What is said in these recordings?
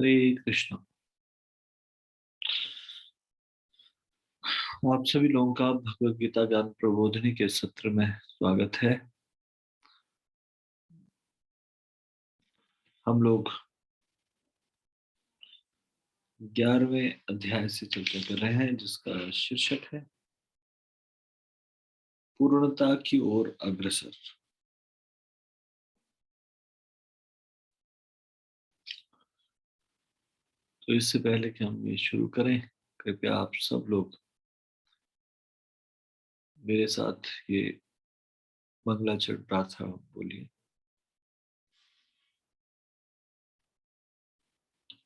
हरे कृष्ण। आप सभी लोगों का भगवत गीता ज्ञान प्रबोधिनी के सत्र में स्वागत है। हम लोग 11वें अध्याय से चर्चा कर रहे हैं, जिसका शीर्षक है पूर्णता की ओर अग्रसर। तो इससे पहले कि हम ये शुरू करें, कृपया आप सब लोग मेरे साथ ये मंगलाचरण प्रार्थना बोलिए।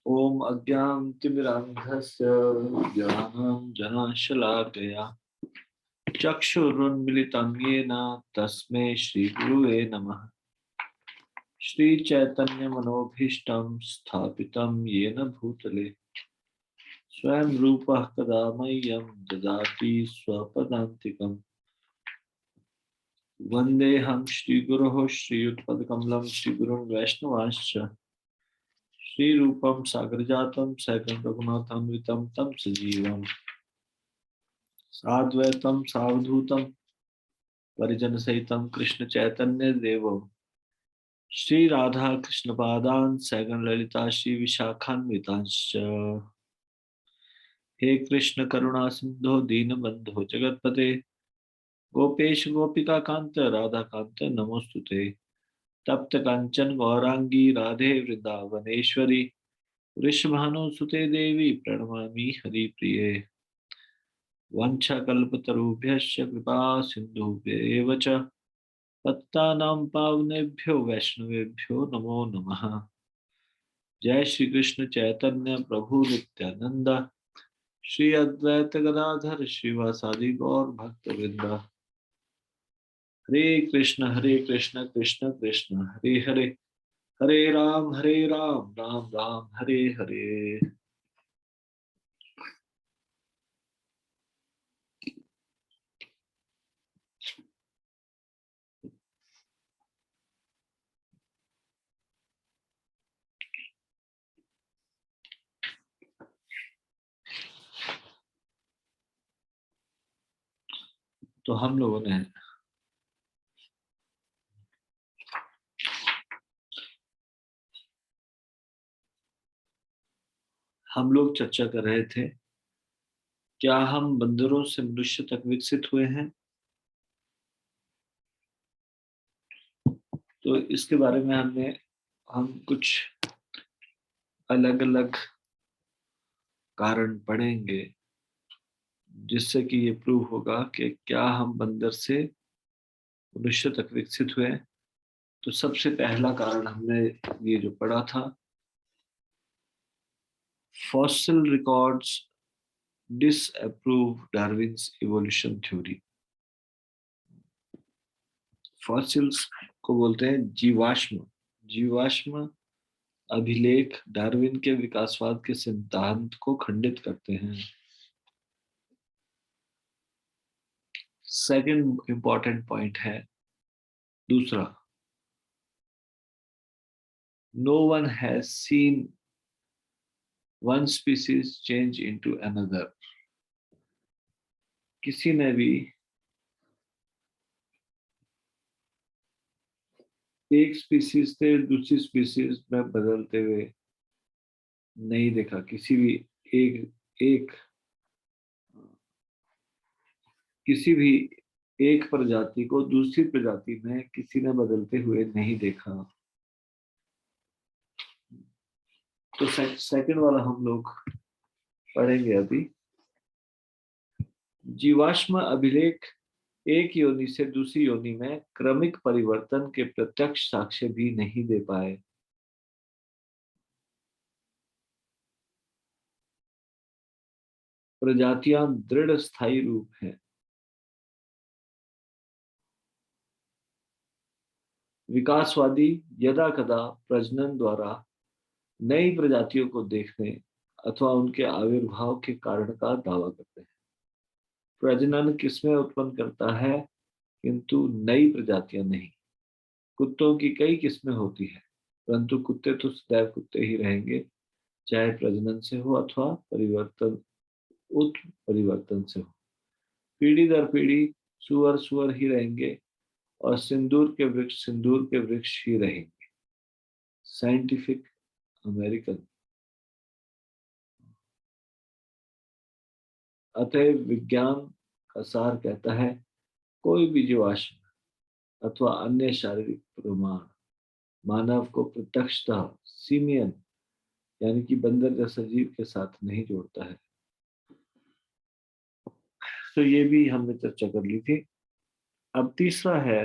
ओम अज्ञानतिमिरान्धस्य ज्ञानाञ्जनशलाकया चक्षुरुन्मिलितं येन तस्मै श्रीगुरुवे नमः। श्रीचैतन्यमनोभीष्टं स्थापितं येन भूतले स्वयं रूपः कदा मह्यं ददाति स्वपदान्तिकम्। वन्देऽहं श्रीगुरोः श्रीयुतपदकमलं श्रीगुरुन् वैष्णवांश्च श्रीरूपं सागरजातं सैकं रघुनाथान्वितं तं सजीवम् साद्वैतं सावधूतं परिजनसहितं कृष्णचैतन्यदेवं श्रीराधा कृष्णपादान् सैगं ललिता श्रीविशाखान्वितांश्च। हे कृष्ण करुणा सिंधु दीनबंधो जगतपते गोपेश गोपिका कांत राधा कांत नमोस्तुते। तप्त कांचन गौरांगी राधे वृंदावनेश्वरी वृषभानुसुते देवी प्रणमामि हरिप्रिये। वंशकल्पतरुभ्यश्च कृपा सिन्धुभ्येव च पत्तानां पावनेभ्यो वैष्णवेभ्यो नमो नमः। जय श्री कृष्ण चैतन्य प्रभु नित्यानंद श्री अद्वैत गदाधर श्रीवासादि गौर भक्त वृंदा। हरे कृष्ण कृष्ण कृष्ण हरे हरे, हरे राम राम राम हरे हरे। तो हम लोग चर्चा कर रहे थे, क्या हम बंदरों से मनुष्य तक विकसित हुए हैं। तो इसके बारे में हम कुछ अलग अलग कारण पढ़ेंगे, जिससे कि ये प्रूव होगा कि क्या हम बंदर से मनुष्य तक विकसित हुए। तो सबसे पहला कारण हमने ये जो पढ़ा था, fossil records disapprove Darwin's evolution theory. Fossils को बोलते हैं जीवाश्म। जीवाश्म अभिलेख डार्विन के विकासवाद के सिद्धांत को खंडित करते हैं। सेकंड इंपॉर्टेंट पॉइंट है दूसरा, no one has seen one species change into another. किसी ने भी एक स्पीसीज से दूसरी स्पीसीज में बदलते हुए नहीं देखा। किसी भी एक एक किसी भी एक प्रजाति को दूसरी प्रजाति में किसी ने बदलते हुए नहीं देखा। तो सेकंड वाला हम लोग पढ़ेंगे अभी। जीवाश्म अभिलेख एक योनि से दूसरी योनि में क्रमिक परिवर्तन के प्रत्यक्ष साक्ष्य भी नहीं दे पाए। प्रजातियां दृढ़ स्थायी रूप है। विकासवादी यदा कदा प्रजनन द्वारा नई प्रजातियों को देखने अथवा उनके आविर्भाव के कारण का दावा करते हैं। प्रजनन किस्में उत्पन्न करता है, किंतु नई प्रजातियां नहीं। कुत्तों की कई किस्में होती है, परंतु कुत्ते तो सदैव कुत्ते ही रहेंगे। चाहे प्रजनन से हो अथवा परिवर्तन उत्परिवर्तन से हो। पीढ़ी दर पीढ़ी सुअर सुअर ही रहेंगे और सिंदूर के वृक्ष ही रहेंगे। Scientific American. अतएव विज्ञान का सार कहता है कोई भी जीवाश्म अथवा अन्य शारीरिक प्रमाण मानव को प्रत्यक्षतः सीमियन यानी कि बंदर जैसा जीव के साथ नहीं जोड़ता है। तो ये भी हमने चर्चा कर ली थी। अब तीसरा है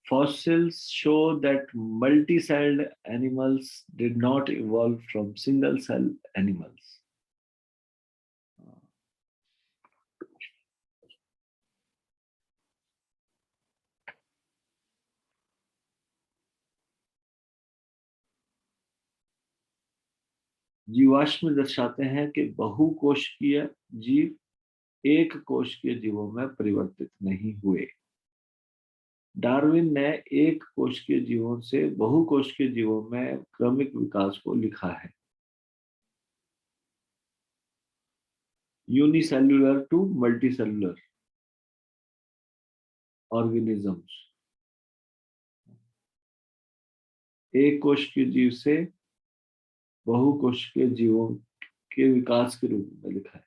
fossils show that multi-celled animals did not evolve from single-cell animals. जीवाश्म दर्शाते हैं कि बहुकोशिकीय जीव एक कोशिकीय जीवों में परिवर्तित नहीं हुए। डार्विन ने एक कोशिकीय जीवों से बहुकोशिकीय जीवों में क्रमिक विकास को लिखा है। यूनिसेल्युलर टू मल्टीसेल्युलर ऑर्गेनिजम्स, एक कोशिकीय जीव से बहुकोशिकीय जीवों के विकास के रूप में लिखा है।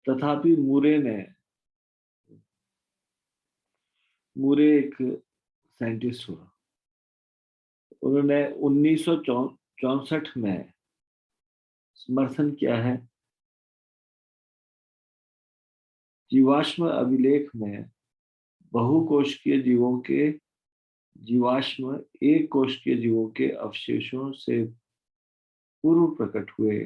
तथापि मूरे एक साइंटिस्ट हुआ, उन्होंने 1964 में समर्थन किया है जीवाश्म अभिलेख में बहुकोशिकीय जीवों के जीवाश्म एक कोशिकीय जीवों के अवशेषों से पूर्व प्रकट हुए।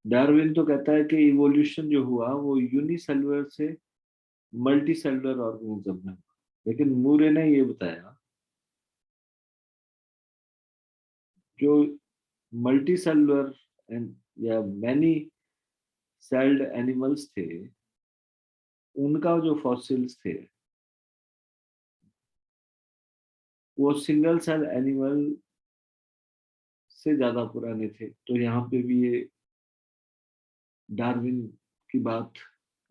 डार्विन तो कहता है कि इवोल्यूशन जो हुआ वो यूनिसेलुलर से मल्टी सेलुलर ऑर्गेनिज्म में हुआ, लेकिन मूरे ने ये बताया जो मल्टी सेलुलर या मैनी सेल्ड एनिमल्स थे उनका जो फॉसिल्स थे वो सिंगल सेल एनिमल से ज्यादा पुराने थे। तो यहाँ पे भी ये डार्विन की बात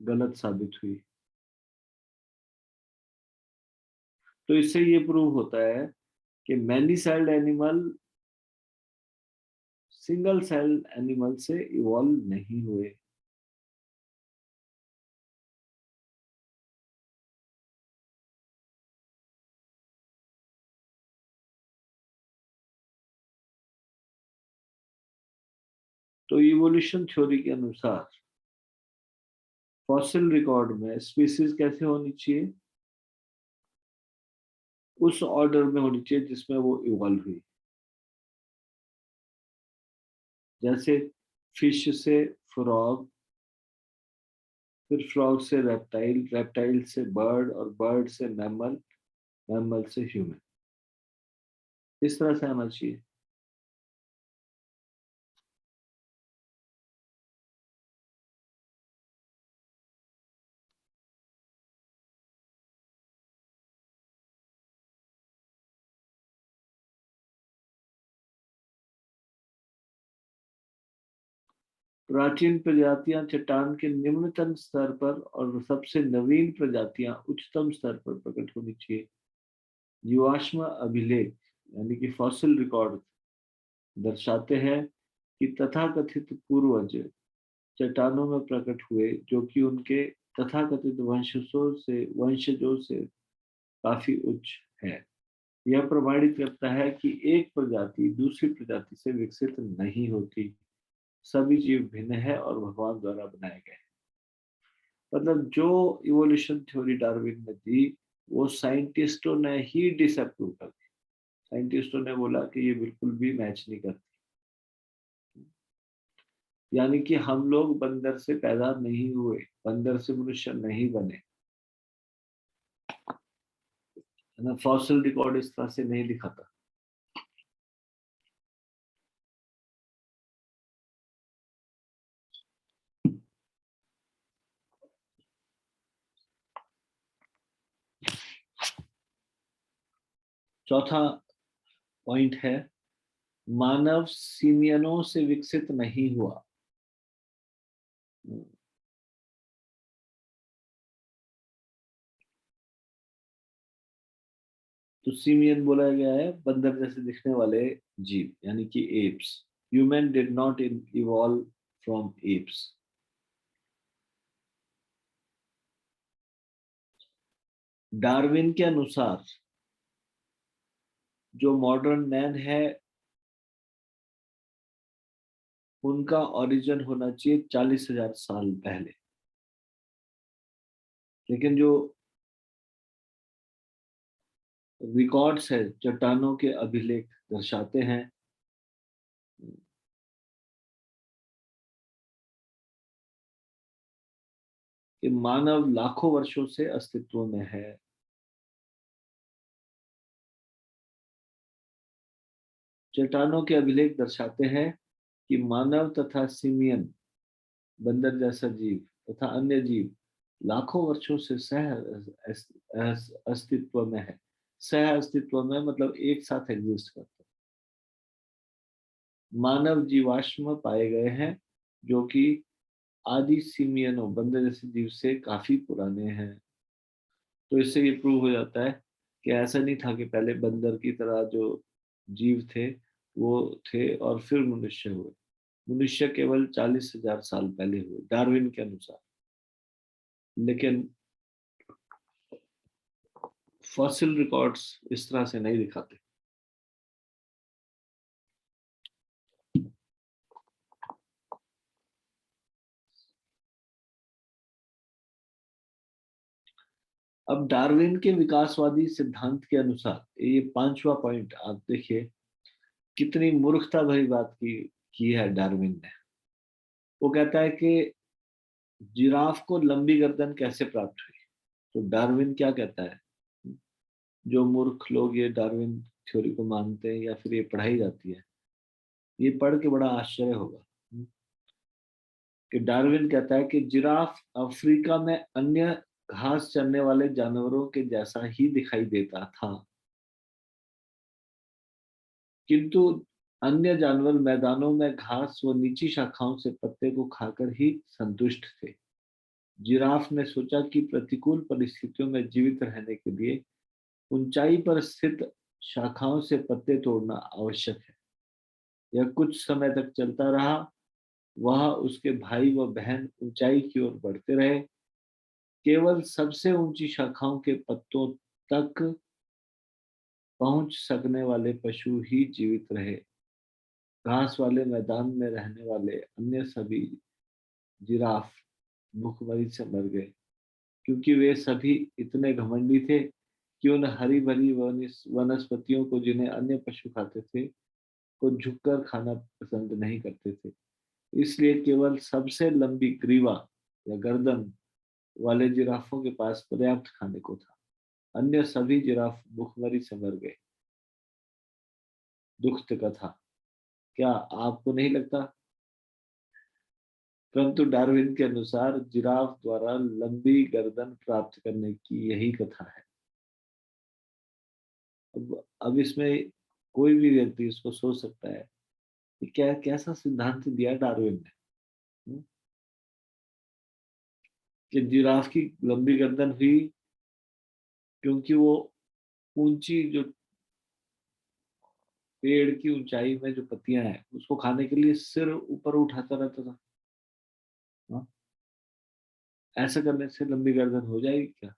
गलत साबित हुई। तो इससे ये प्रूव होता है कि many celled animal single cell animal से इवॉल्व नहीं हुए। तो इवोल्यूशन थ्योरी के अनुसार फॉसिल रिकॉर्ड में स्पीसीज कैसे होनी चाहिए, उस ऑर्डर में होनी चाहिए जिसमें वो इवॉल्व हुई। जैसे फिश से फ्रॉग, फिर फ्रॉग से रेप्टाइल, रेप्टाइल से बर्ड और बर्ड से मैमल, मैमल से ह्यूमन, इस तरह से आना चाहिए। प्राचीन प्रजातियां चट्टान के निम्नतम स्तर पर और सबसे नवीन प्रजातियां उच्चतम स्तर पर प्रकट होनी चाहिए। जीवाश्म अभिलेख यानी कि फॉसिल रिकॉर्ड दर्शाते हैं कि तथाकथित पूर्वज चट्टानों में प्रकट हुए जो कि उनके तथाकथित वंशजों से काफी उच्च है। यह प्रमाणित करता है कि एक प्रजाति दूसरी प्रजाति से विकसित नहीं होती, सभी जीव भिन्न है और भगवान द्वारा बनाए गए। मतलब जो इवोल्यूशन थ्योरी डार्विन ने दी वो साइंटिस्टों ने ही डिसअप्रूव कर दी। साइंटिस्टों ने बोला कि ये बिल्कुल भी मैच नहीं करती, यानी कि हम लोग बंदर से पैदा नहीं हुए, बंदर से मनुष्य नहीं बने, है ना। फॉसिल रिकॉर्ड इस तरह से नहीं लिखा था। चौथा पॉइंट है, मानव सीमियनों से विकसित नहीं हुआ। तो सीमियन बोला गया है बंदर जैसे दिखने वाले जीव, यानी कि apps. Human did not evolve from apps. Darwin के अनुसार जो मॉडर्न मैन है उनका ओरिजिन होना चाहिए 40,000 साल पहले। लेकिन जो रिकॉर्ड्स है, चट्टानों के अभिलेख दर्शाते हैं कि मानव लाखों वर्षों से अस्तित्व में है। चट्टानों के अभिलेख दर्शाते हैं कि मानव तथा सिमियन, बंदर जैसा जीव तथा अन्य जीव लाखों वर्षों से अस्तित्व में है। सह अस्तित्व में मतलब एक साथ एग्जिस्ट करते हैं। मानव जीवाश्म पाए गए हैं जो कि आदि सिमियनों, बंदर जैसे जीव से काफी पुराने हैं। तो इससे ये प्रूव हो जाता है कि ऐसा नहीं था कि पहले बंदर की तरह जो जीव थे वो थे और फिर मनुष्य हुए। मनुष्य केवल 40,000 साल पहले हुए डार्विन के अनुसार। लेकिन फॉसिल रिकॉर्ड्स इस तरह से नहीं दिखाते। अब डार्विन के विकासवादी सिद्धांत के अनुसार, ये पांचवा पॉइंट आप देखिए, कितनी मूर्खता भरी बात की है डार्विन ने। वो कहता है कि जिराफ को लंबी गर्दन कैसे प्राप्त हुई। तो डार्विन क्या कहता है, जो मूर्ख लोग ये डार्विन थ्योरी को मानते हैं या फिर ये पढ़ाई जाती है, ये पढ़ के बड़ा आश्चर्य होगा कि डार्विन कहता है कि जिराफ अफ्रीका में अन्य घास चरने वाले जानवरों के जैसा ही दिखाई देता था, किंतु अन्य जानवर मैदानों में घास व नीची शाखाओं से पत्ते को खाकर ही संतुष्ट थे। जिराफ ने सोचा कि प्रतिकूल परिस्थितियों में जीवित रहने के लिए ऊंचाई पर स्थित शाखाओं से पत्ते तोड़ना आवश्यक है। यह कुछ समय तक चलता रहा। वह, उसके भाई व बहन ऊंचाई की ओर बढ़ते रहे। केवल सबसे ऊंची शाखाओं के पत्तों तक पहुंच सकने वाले पशु ही जीवित रहे। घास वाले मैदान में रहने वाले अन्य सभी जिराफ भूखमरी से मर गए, क्योंकि वे सभी इतने घमंडी थे कि उन हरी भरी वनस्पतियों को, जिन्हें अन्य पशु खाते थे, को झुककर खाना पसंद नहीं करते थे। इसलिए केवल सबसे लंबी ग्रीवा या गर्दन वाले जिराफों के पास पर्याप्त खाने को था। अन्य सभी जिराफ भूखमरी से मर गए। दुखद कथा, क्या आपको नहीं लगता? परंतु डार्विन के अनुसार जिराफ द्वारा लंबी गर्दन प्राप्त करने की यही कथा है। अब इसमें कोई भी व्यक्ति इसको सोच सकता है कि क्या कैसा सिद्धांत दिया डार्विन ने, कि जिराफ की लंबी गर्दन हुई क्योंकि वो ऊंची जो पेड़ की ऊंचाई में जो पत्तियां हैं उसको खाने के लिए सिर ऊपर उठाता रहता था। हाँ? ऐसा करने से लंबी गर्दन हो जाएगी क्या?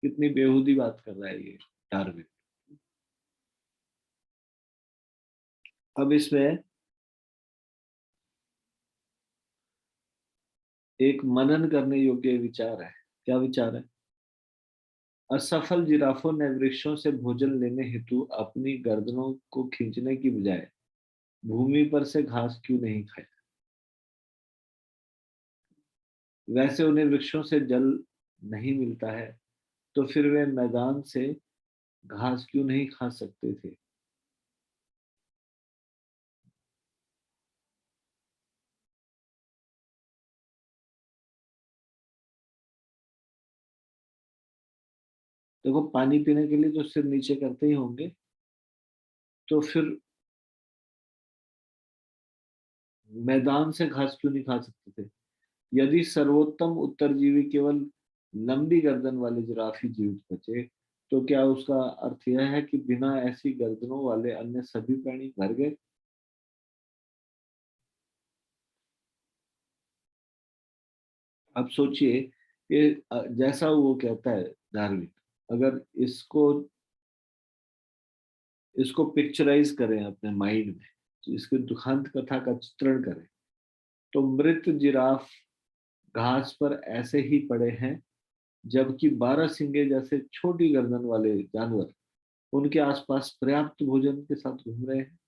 कितनी बेहूदी बात कर रहा है ये डार्विन। अब इसमें एक मनन करने योग्य विचार है। क्या विचार है? असफल जिराफों ने वृक्षों से भोजन लेने हेतु अपनी गर्दनों को खींचने की बजाय भूमि पर से घास क्यों नहीं खाया? वैसे उन्हें वृक्षों से जल नहीं मिलता है, तो फिर वे मैदान से घास क्यों नहीं खा सकते थे? देखो पानी पीने के लिए तो सिर नीचे करते ही होंगे, तो फिर मैदान से घास क्यों नहीं खा सकते थे? यदि सर्वोत्तम उत्तरजीवी केवल लंबी गर्दन वाले जिराफ ही जीवित बचे, तो क्या उसका अर्थ यह है कि बिना ऐसी गर्दनों वाले अन्य सभी प्राणी मर गए? अब सोचिए कि जैसा वो कहता है डार्विन, अगर इसको इसको पिक्चराइज करें अपने माइंड में, तो इसके दुखांत कथा का चित्रण करें, तो मृत जिराफ घास पर ऐसे ही पड़े हैं, जबकि 12 सिंगे जैसे छोटी गर्दन वाले जानवर उनके आसपास पर्याप्त भोजन के साथ घूम रहे हैं।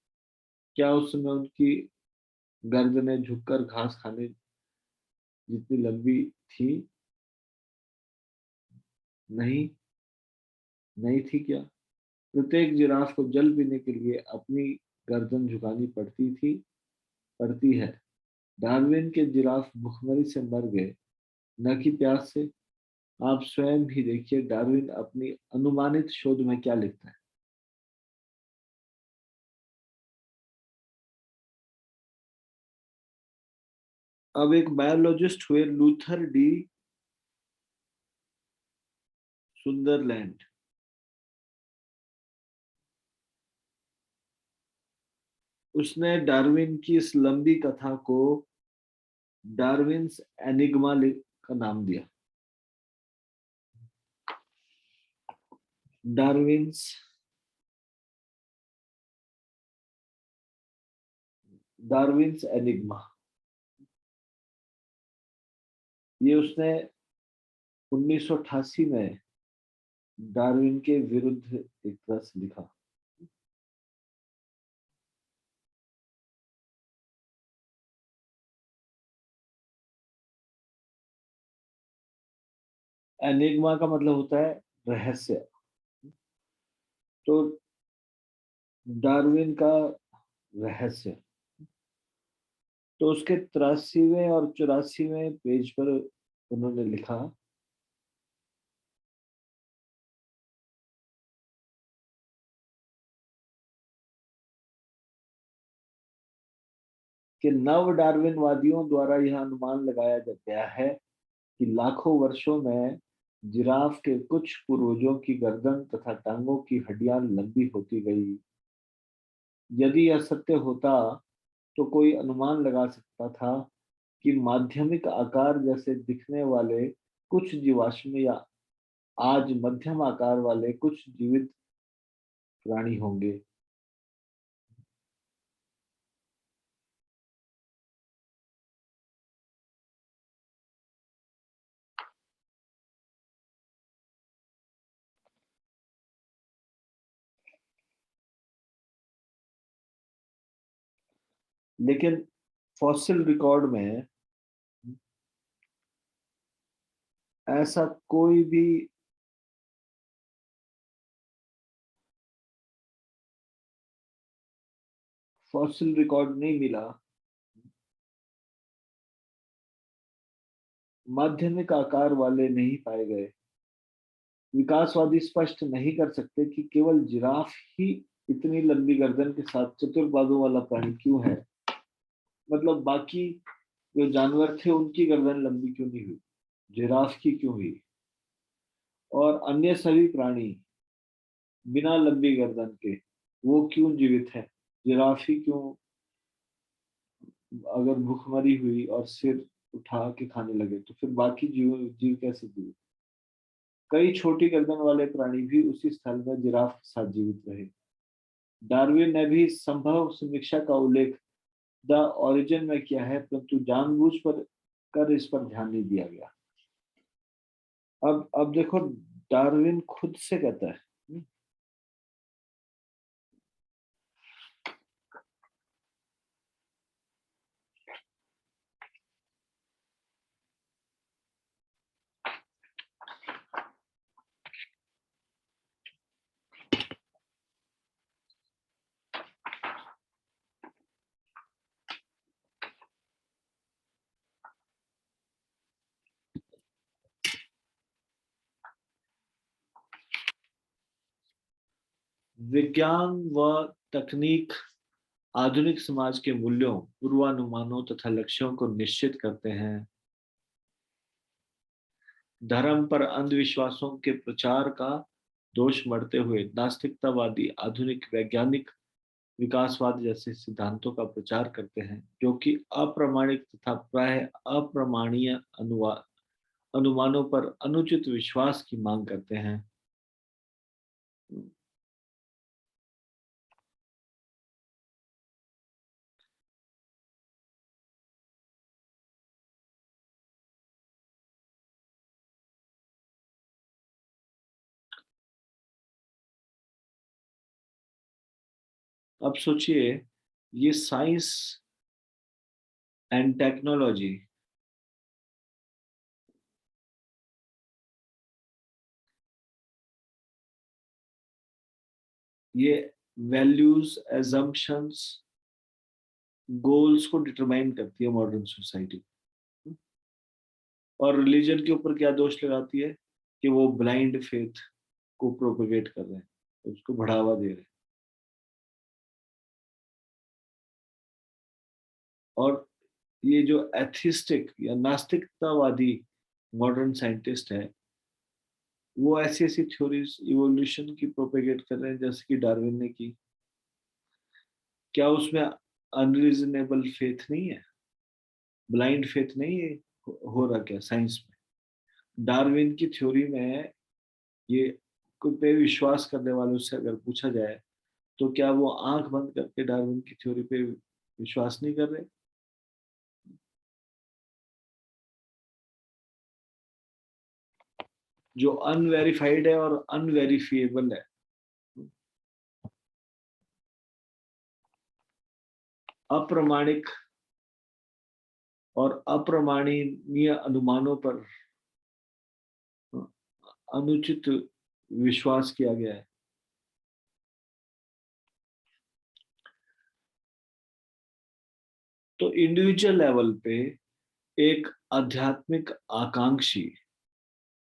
क्या उस समय उनकी गर्दनें झुककर घास खाने जितनी लंबी थी? नहीं, नहीं थी क्या? प्रत्येक जिराफ को जल पीने के लिए अपनी गर्दन झुकानी पड़ती है। डार्विन के जिराफ भुखमरी से मर गए, न कि प्यास से। आप स्वयं भी देखिए डार्विन अपनी अनुमानित शोध में क्या लिखता है। अब एक बायोलॉजिस्ट हुए लूथर डी सुंदरलैंड, उसने डार्विन की इस लंबी कथा को डार्विन्स एनिग्मा का नाम दिया। डार्विन्स डार्विन्स एनिग्मा, ये उसने 1988 में डार्विन के विरुद्ध एक तरह से लिखा। एनिग्मा का मतलब होता है रहस्य। तो डार्विन का रहस्य, तो उसके 83वें और 84वें पेज पर उन्होंने लिखा कि नव डार्विनवादियों द्वारा यह अनुमान लगाया गया है कि लाखों वर्षों में जिराफ के कुछ पूर्वजों की गर्दन तथा टांगों की हड्डियां लंबी होती गई। यदि यह सत्य होता, तो कोई अनुमान लगा सकता था कि माध्यमिक आकार जैसे दिखने वाले कुछ जीवाश्म या आज मध्यम आकार वाले कुछ जीवित प्राणी होंगे। लेकिन फॉसिल रिकॉर्ड में ऐसा कोई भी फॉसिल रिकॉर्ड नहीं मिला। माध्यमिक आकार वाले नहीं पाए गए। विकासवादी स्पष्ट नहीं कर सकते कि केवल जिराफ ही इतनी लंबी गर्दन के साथ चतुर्पादों वाला प्राणी क्यों है। मतलब बाकी जो जानवर थे उनकी गर्दन लंबी क्यों नहीं हुई, जिराफ की क्यों हुई? और अन्य सभी प्राणी बिना लंबी गर्दन के वो क्यों जीवित है? जिराफ ही क्यों, अगर भूखमरी हुई और सिर उठा के खाने लगे, तो फिर बाकी जीव जीव कैसे जीवित? कई छोटी गर्दन वाले प्राणी भी उसी स्थल में जिराफ के साथ जीवित रहे। डार्विन ने भी संभव समीक्षा का उल्लेख द ओरिजिन में किया है, परंतु जानबूझ पर कर इस पर ध्यान नहीं दिया गया। अब देखो, डार्विन खुद से कहता है, विज्ञान व तकनीक आधुनिक समाज के मूल्यों, पूर्वानुमानों तथा लक्ष्यों को निश्चित करते हैं। धर्म पर अंधविश्वासों के प्रचार का दोष मढ़ते हुए नास्तिकतावादी आधुनिक वैज्ञानिक विकासवाद जैसे सिद्धांतों का प्रचार करते हैं, जो कि अप्रामाणिक तथा प्राय अप्रमाणीय अनुमानों पर अनुचित विश्वास की मांग करते हैं। अब सोचिए, ये साइंस एंड टेक्नोलॉजी, ये वैल्यूज, एजम्पशंस, गोल्स को डिटरमाइन करती है मॉडर्न सोसाइटी। और रिलीजन के ऊपर क्या दोष लगाती है कि वो ब्लाइंड फेथ को प्रोपेगेट कर रहे हैं, उसको बढ़ावा दे रहे हैं। और ये जो एथिस्टिक या नास्तिकतावादी मॉडर्न साइंटिस्ट है, वो ऐसी ऐसी थ्योरीज इवोल्यूशन की प्रोपेगेट कर रहे हैं जैसे कि डार्विन ने की। क्या उसमें अनरीजनेबल फेथ नहीं है, ब्लाइंड फेथ नहीं है? हो रहा क्या साइंस में? डार्विन की थ्योरी में ये कोई पे विश्वास करने वालों से अगर पूछा जाए तो क्या वो आंख बंद करके डार्विन की थ्योरी पे विश्वास नहीं कर रहे? जो अनवेरिफाइड है और अनवेरिफिएबल है, अप्रमाणिक और अप्रमाणनीय अनुमानों पर अनुचित विश्वास किया गया है। तो इंडिविजुअल लेवल पे एक आध्यात्मिक आकांक्षी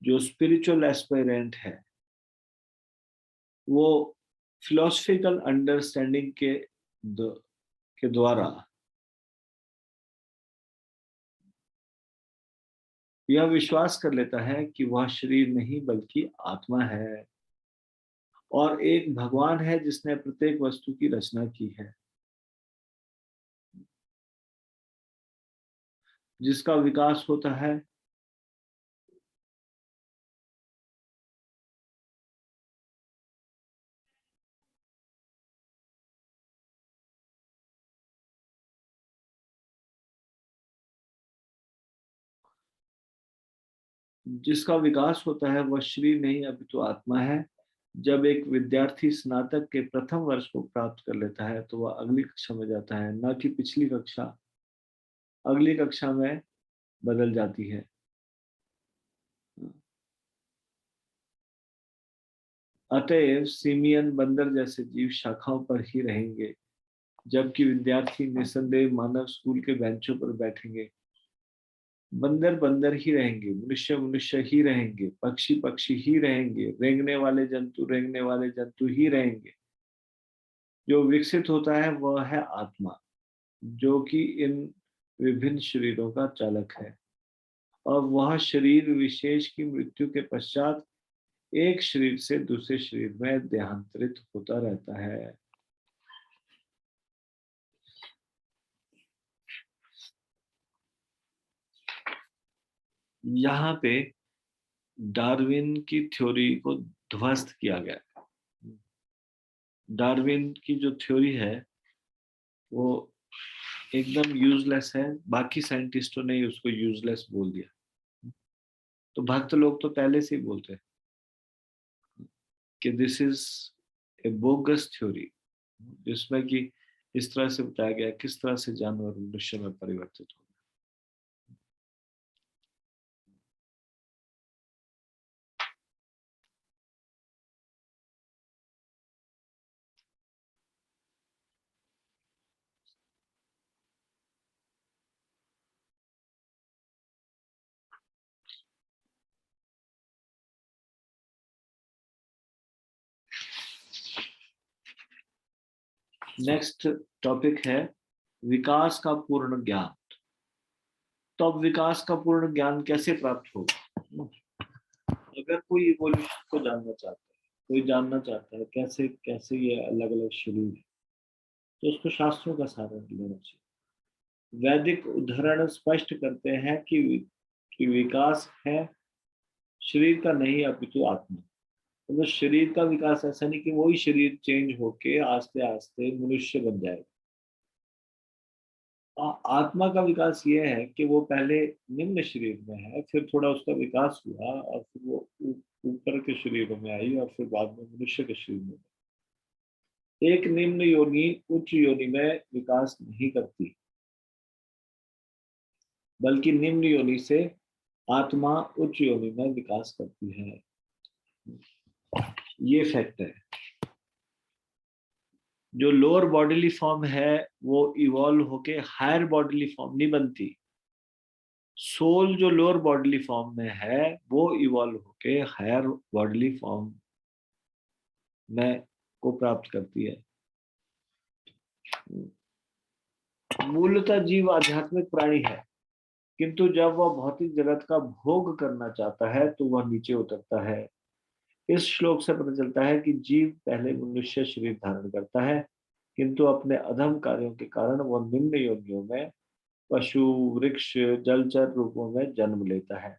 जो स्पिरिचुअल एस्पायरेंट है, वो फिलोसफिकल अंडरस्टैंडिंग के द्वारा यह विश्वास कर लेता है कि वह शरीर नहीं बल्कि आत्मा है और एक भगवान है जिसने प्रत्येक वस्तु की रचना की है, जिसका विकास होता है वह शरीर नहीं अपितु आत्मा है। जब एक विद्यार्थी स्नातक के प्रथम वर्ष को प्राप्त कर लेता है तो वह अगली कक्षा में जाता है, न कि पिछली कक्षा अगली कक्षा में बदल जाती है। अतएव सिमियन बंदर जैसे जीव शाखाओं पर ही रहेंगे, जबकि विद्यार्थी निसंदेह मानव स्कूल के बेंचों पर बैठेंगे। बंदर बंदर ही रहेंगे, मनुष्य मनुष्य ही रहेंगे, पक्षी पक्षी ही रहेंगे, रेंगने वाले जंतु ही रहेंगे। जो विकसित होता है वह है आत्मा, जो कि इन विभिन्न शरीरों का चालक है। और वह शरीर विशेष की मृत्यु के पश्चात एक शरीर से दूसरे शरीर में देहांतरित होता रहता है। यहाँ पे डार्विन की थ्योरी को ध्वस्त किया गया। डार्विन की जो थ्योरी है वो एकदम यूजलेस है, बाकी साइंटिस्टों ने ही उसको यूजलेस बोल दिया। तो भक्त लोग तो पहले से ही बोलते हैं कि this is a bogus theory, जिसमें कि इस तरह से बताया गया किस तरह से जानवर मनुष्य में परिवर्तित हो। नेक्स्ट टॉपिक है विकास का पूर्ण ज्ञान। तो अब विकास का पूर्ण ज्ञान कैसे प्राप्त होगा? अगर कोई इवोल्यूशन को जानना चाहता है, कोई जानना चाहता है कैसे कैसे ये अलग अलग शरीर है, तो उसको शास्त्रों का सहारा लेना चाहिए। वैदिक उदाहरण स्पष्ट करते हैं कि विकास है शरीर का नहीं अपितु आत्मा। तो शरीर का विकास ऐसा नहीं कि वही शरीर चेंज होके आस्ते आस्ते मनुष्य बन जाएगा। आत्मा का विकास ये है कि वो पहले निम्न शरीर में है, फिर थोड़ा उसका विकास हुआ और फिर वो ऊपर के शरीरों में आई और फिर बाद में मनुष्य के शरीर में। एक निम्न योनि उच्च योनि में विकास नहीं करती, बल्कि निम्न योनि से आत्मा उच्च योनि में विकास करती है। ये फैक्ट है। जो लोअर बॉडीली फॉर्म है वो इवॉल्व होके हायर बॉडीली फॉर्म नहीं बनती। सोल जो लोअर बॉडीली फॉर्म में है वो इवॉल्व होके हायर बॉडीली फॉर्म में को प्राप्त करती है। मूलतः जीव आध्यात्मिक प्राणी है, किंतु जब वह भौतिक जगत का भोग करना चाहता है तो वह नीचे उतरता है। इस श्लोक से पता चलता है कि जीव पहले मनुष्य शरीर धारण करता है, किंतु अपने अधम कार्यों के कारण वह निम्न योनियों में पशु, वृक्ष, जलचर रूपों में जन्म लेता है।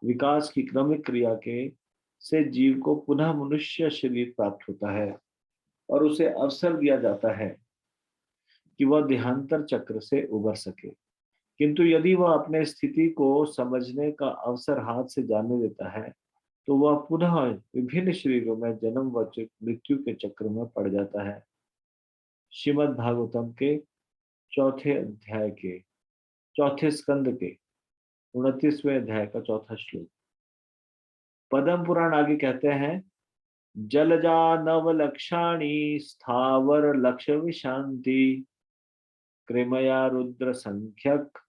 विकास की क्रमिक क्रिया के से जीव को पुनः मनुष्य शरीर प्राप्त होता है और उसे अवसर दिया जाता है कि वह देहांतर चक्र से उबर सके। किंतु यदि वह अपने स्थिति को समझने का अवसर हाथ से जाने देता है तो वह पुनः विभिन्न शरीरों में जन्म व मृत्यु के चक्र में पड़ जाता है। श्रीमद् भागवतम के चौथे अध्याय के चौथे स्कंद के 29वें अध्याय का चौथा श्लोक। पद्म पुराण आगे कहते हैं, जलजा नव लक्षाणी स्थावर लक्ष्य विशांति कृमया रुद्र संख्यक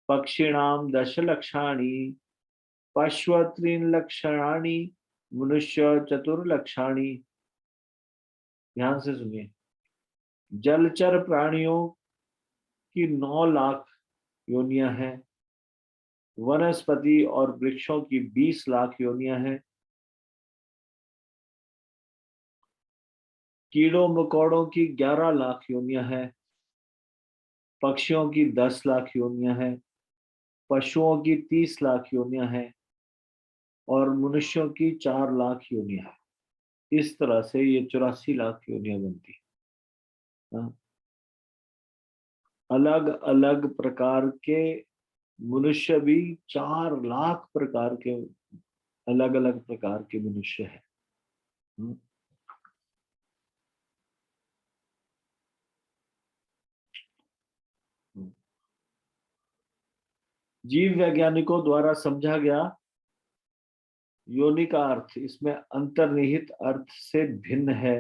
पक्षिणाम दश लक्षाणी पश्वत्रीन लक्षणानि मनुष्य चतुर्लक्षाणी। ध्यान से सुनिए। जलचर प्राणियों की 9 लाख योनियां हैं, वनस्पति और वृक्षों की 20 लाख योनियां हैं, कीड़ों मकोड़ों की 11 लाख योनियां हैं, पक्षियों की 10 लाख योनियां हैं, पशुओं की 30 लाख योनियां हैं और मनुष्यों की 4 लाख योनियां हैं। इस तरह से ये 84 लाख योनियां बनती है। अलग अलग प्रकार के मनुष्य भी 4 लाख प्रकार के अलग अलग प्रकार के मनुष्य हैं। जीव वैज्ञानिकों द्वारा समझा गया योनि का अर्थ इसमें अंतर्निहित अर्थ से भिन्न है।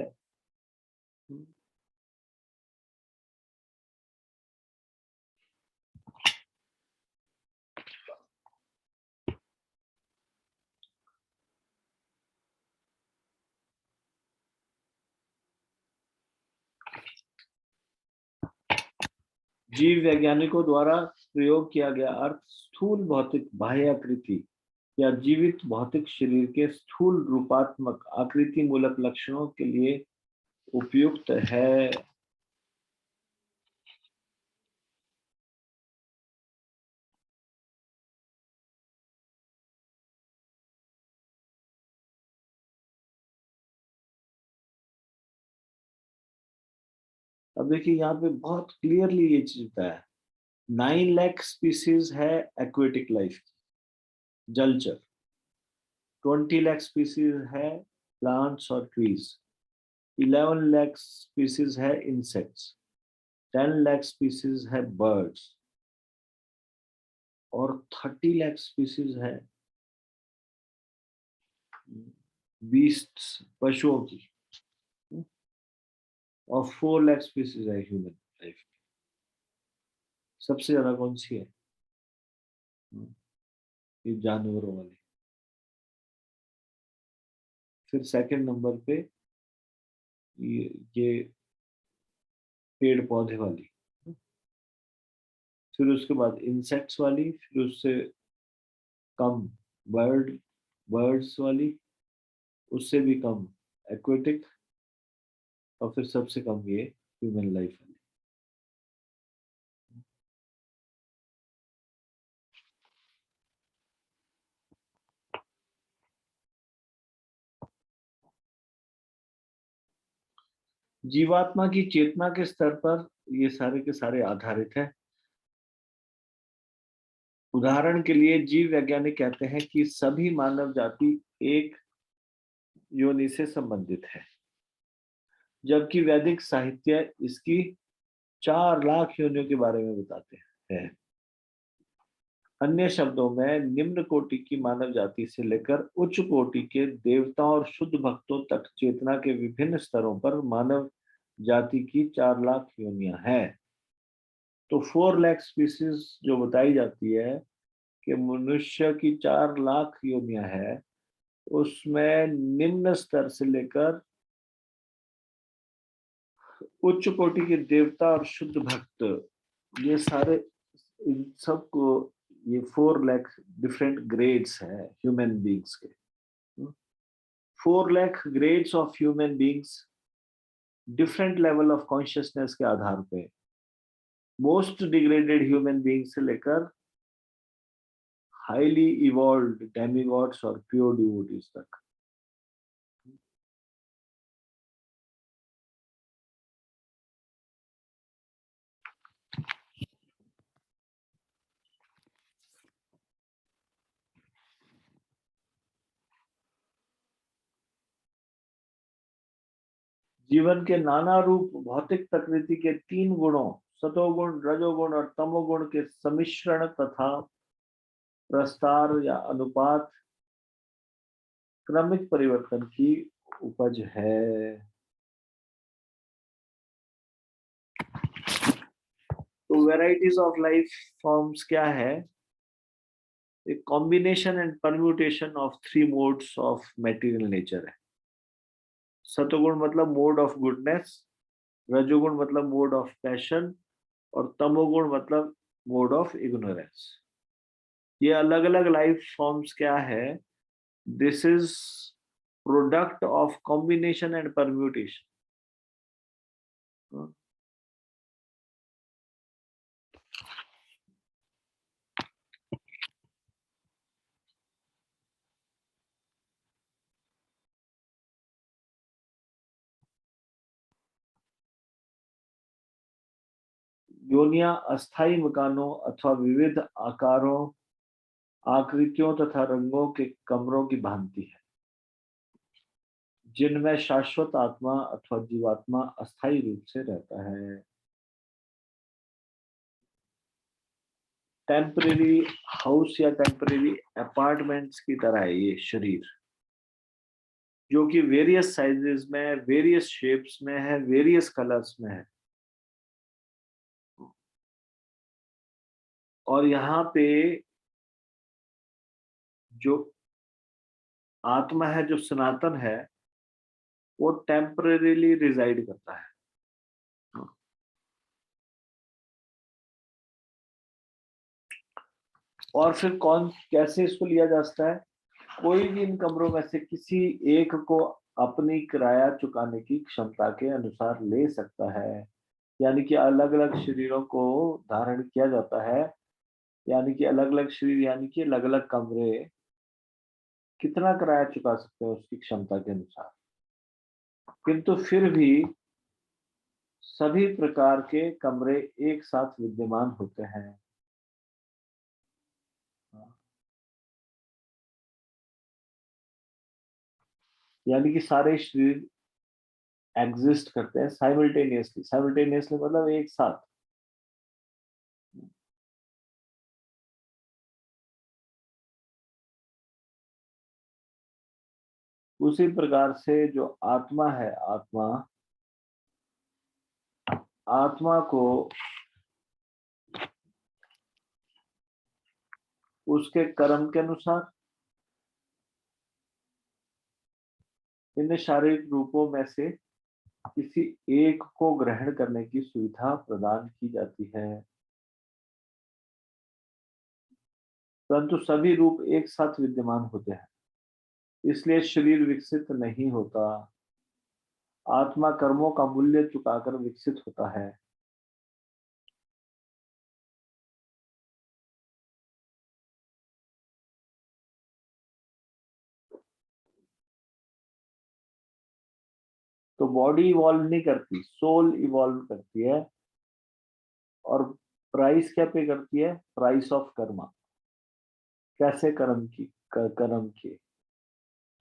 जीव वैज्ञानिकों द्वारा प्रयोग किया गया अर्थ स्थूल भौतिक बाह्य आकृति या जीवित भौतिक शरीर के स्थूल रूपात्मक आकृति मूलक लक्षणों के लिए उपयुक्त है। अब देखिए यहाँ पे बहुत क्लियरली ये चीज बताया है। 9 लाख स्पीसीज है एक्वेटिक लाइफ, जलचर। 20 लाख स्पीसीज है प्लांट्स और ट्रीज। 11 लाख स्पीसीज है इंसेक्ट्स। 10 लाख स्पीसीज है बर्ड्स और 30 लाख स्पीसीज है बीस्ट पशुओं की और 4 लाख स्पीसीज है ह्यूमन लाइफ। सबसे ज्यादा कौन सी है? ये जानवरों वाली। फिर सेकंड नंबर पे ये पेड़ पौधे वाली, फिर उसके बाद इंसेक्ट्स वाली, फिर उससे कम बर्ड्स वाली, उससे भी कम एक्वेटिक, और फिर सबसे कम ये ह्यूमन लाइफ वाली। जीवात्मा की चेतना के स्तर पर ये सारे के सारे आधारित है। उदाहरण के लिए जीव वैज्ञानिक कहते हैं कि सभी मानव जाति एक योनि से संबंधित है, जबकि वैदिक साहित्य इसकी 4 लाख योनियों के बारे में बताते हैं। अन्य शब्दों में निम्न कोटि की मानव जाति से लेकर उच्च कोटि के देवताओं और शुद्ध भक्तों तक चेतना के विभिन्न स्तरों पर मानव जाति की 4 लाख योनियां हैं। तो 4 लाख स्पीसीज जो बताई जाती है कि मनुष्य की 4 लाख योनियां है, उसमें निम्न स्तर से लेकर उच्च कोटि के देवता और शुद्ध भक्त, ये सारे, इन सबको, ये 4 लाख डिफरेंट ग्रेड्स हैं ह्यूमन बींग्स के। 4 lakh grades of human beings, different level of consciousness के आधार पे, मोस्ट डिग्रेडेड ह्यूमन बींग से लेकर हाईली इवॉल्व्ड डेमीगॉड्स और प्योर डिवोटीज तक। जीवन के नाना रूप भौतिक प्रकृति के 3 गुणों, सतोगुण, रजोगुण और तमोगुण के सम्मिश्रण तथा प्रस्तार या अनुपात क्रमिक परिवर्तन की उपज है। तो वेराइटीज ऑफ लाइफ फॉर्म्स क्या है? एक combination and permutation of 3 modes of material nature है। सतोगुण मतलब मोड ऑफ गुडनेस, रजोगुण मतलब मोड ऑफ पैशन, और तमोगुण मतलब मोड ऑफ इग्नोरेंस। ये अलग अलग लाइफ फॉर्म्स क्या है? This is product of combination and permutation. योनियां अस्थायी मकानों अथवा विविध आकारों, आकृतियों तथा रंगों के कमरों की भांति है, जिनमें शाश्वत आत्मा अथवा जीवात्मा अस्थायी रूप से रहता है। टेम्परेरी हाउस या टेम्परेरी अपार्टमेंट्स की तरह है ये शरीर, जो कि वेरियस साइजेस में, वेरियस शेप्स में है, वेरियस कलर्स में है। और यहाँ पे जो आत्मा है, जो सनातन है, वो टेम्परेरीली रिजाइड करता है। और फिर कैसे इसको लिया जा सकता है? कोई भी इन कमरों में से किसी एक को अपनी किराया चुकाने की क्षमता के अनुसार ले सकता है। यानी कि अलग अलग शरीरों को धारण किया जाता है, यानी कि अलग अलग शरीर, यानी कि अलग अलग कमरे, कितना किराया चुका सकते हैं उसकी क्षमता के अनुसार। किंतु फिर भी सभी प्रकार के कमरे एक साथ विद्यमान होते हैं। यानी कि सारे शरीर एग्जिस्ट करते हैं साइमल्टेनियसली। साइमल्टेनियसली मतलब एक साथ। उसी प्रकार से जो आत्मा है, आत्मा को उसके कर्म के अनुसार इन शारीरिक रूपों में से किसी एक को ग्रहण करने की सुविधा प्रदान की जाती है, परंतु सभी रूप एक साथ विद्यमान होते हैं, इसलिए शरीर विकसित नहीं होता। आत्मा कर्मों का मूल्य चुकाकर विकसित होता है। तो बॉडी इवॉल्व नहीं करती, सोल इवॉल्व करती है। और प्राइस क्या पे करती है? Price of Karma. कैसे कर्म की? कर्म किए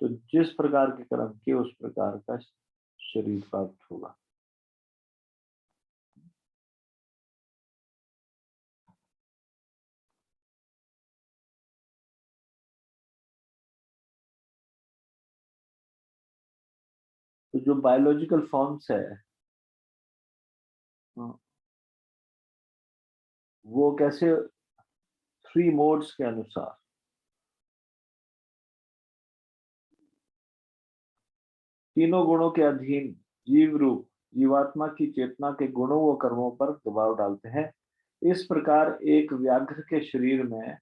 तो जिस प्रकार के कर्म किए उस प्रकार का शरीर प्राप्त होगा। तो जो बायोलॉजिकल फॉर्म्स है वो कैसे? थ्री मोड्स के अनुसार तीनों गुणों के अधीन जीव रूप जीवात्मा की चेतना के गुणों व कर्मों पर दबाव डालते हैं। इस प्रकार एक व्याघ्र के शरीर में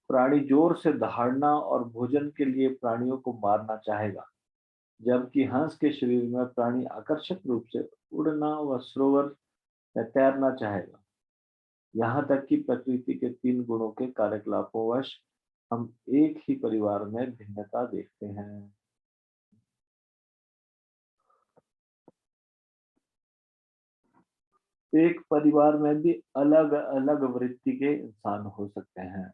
प्राणी जोर से दहाड़ना और भोजन के लिए प्राणियों को मारना चाहेगा, जबकि हंस के शरीर में प्राणी आकर्षक रूप से उड़ना व सरोवर में तैरना चाहेगा। यहाँ तक कि प्रकृति के तीन गुणों के कार्यकलापों वश हम एक ही परिवार में भिन्नता देखते हैं। एक परिवार में भी अलग अलग वृत्ति के इंसान हो सकते हैं।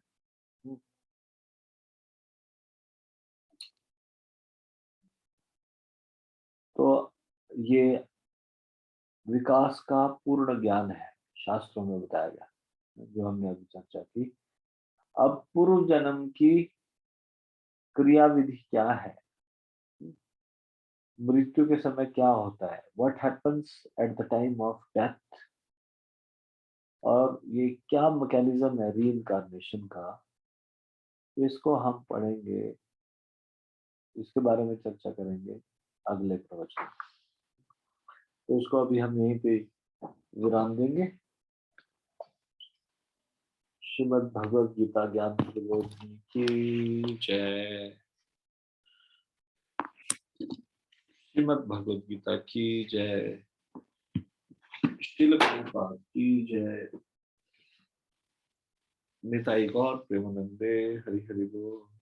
तो ये विकास का पूर्ण ज्ञान है, शास्त्रों में बताया गया, जो हमने अभी चर्चा की। अब पूर्व जन्म की क्रिया विधि क्या है? मृत्यु के समय क्या होता है? What happens at the time of death? और ये क्या मैकेनिज्म है रीइंकार्नेशन का? इसको हम पढ़ेंगे, इसके बारे में चर्चा करेंगे अगले प्रवचन में। तो इसको अभी हम यहीं पे विराम देंगे। श्रीमद् भगवद गीता ज्ञान प्रबोधिनी की जय। श्रीमद् भगवद गीता की जय। श्रील प्रभुपाद की जय। निताई गौर प्रेमानंदे। हरि हरि बोल।